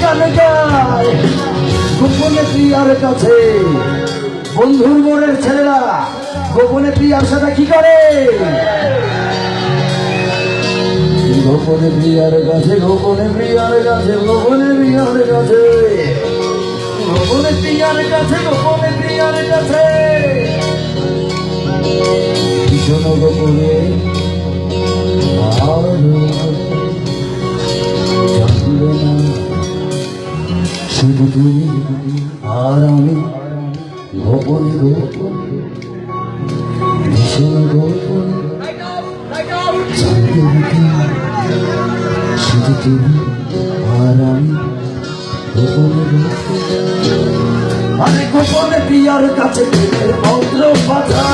গান গায় গোপনে প্রিয়ার কাছে। বন্ধুর মোড়ের ছেলেরা গোপনে প্রিয়ার সাথে কি করে? গোপনে প্রিয়ার কাছে, গোপনে প্রিয়ার কাছে, গোপনে প্রিয়ার কাছে, গোপনে প্রিয়ার কাছে, গোপনে প্রিয়ার কাছে ভীষণ গোপনে। আর জানবে না শুধু তুমি আর আমি, গোপনে গোপনে ভীষণ গোপনে জানবে না শুধু তুমি আর আমি, গোপনে গোপনে। আরে গোপনে প্রিয়ার কাছে মন্ত্র বাধা,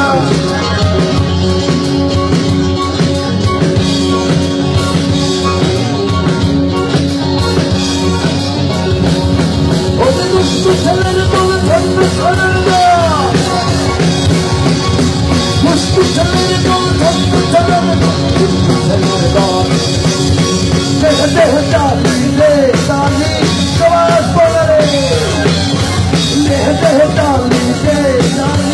ছেলের বলে থাকবে সরঙ্গা, মুষ্টি ছেলের বলে থাকবে সরঙ্গা, দেহ দেহ চালি রে চালি সবাস বলে রে, দেহ দেহ চালি রে চালি।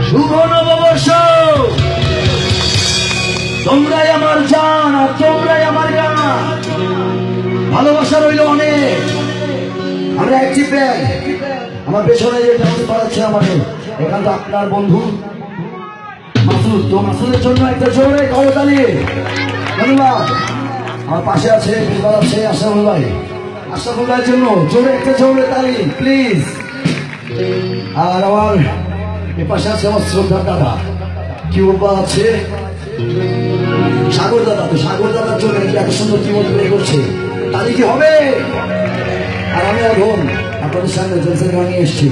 শুভ নববর্ষ, তোমরাই আমার জান আর তোমরাই আমার গান। ভালোবাসা রইল অনেক। আমরা একটি প্যাক, আমার পেছনে যে ডান্স করাচ্ছে আমাদের এখান তো আপনার বন্ধু মাসুদ, তো মাসুদের জন্য একটা জোরে করতালি। ধন্যবাদ। আমার পাশে আছে বিলবাল আছে আশরাফুল ভাই, আশরাফুল ভাইয়ের জন্য জোরে একটা জোরে তালি প্লিজ। আর আমার এ পাশে আছে আমার শ্রদ্ধার দাদা কিউবা আছে, সাগর দাদা, তো সাগর দাদার জন্য এত সুন্দর জীবন প্লে করছে, তালি কি হবে? আর আমি এখন আপনাদের সামনে জলসের গান নিয়ে এসেছি।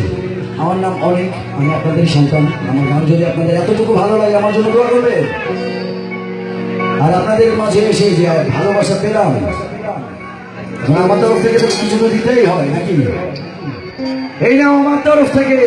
আমার নাম অনেক, আমি আপনাদের সন্তান। আমার গান যদি আপনাদের এতটুকু ভালো লাগে আমার জন্য দোয়া করবে। আর আপনাদের মাঝে এসে যে ভালোবাসা পেলাম, আমার তরফ থেকে তো কিছু তো দিতেই হয় নাকি? এই নাও আমার তরফ থেকে।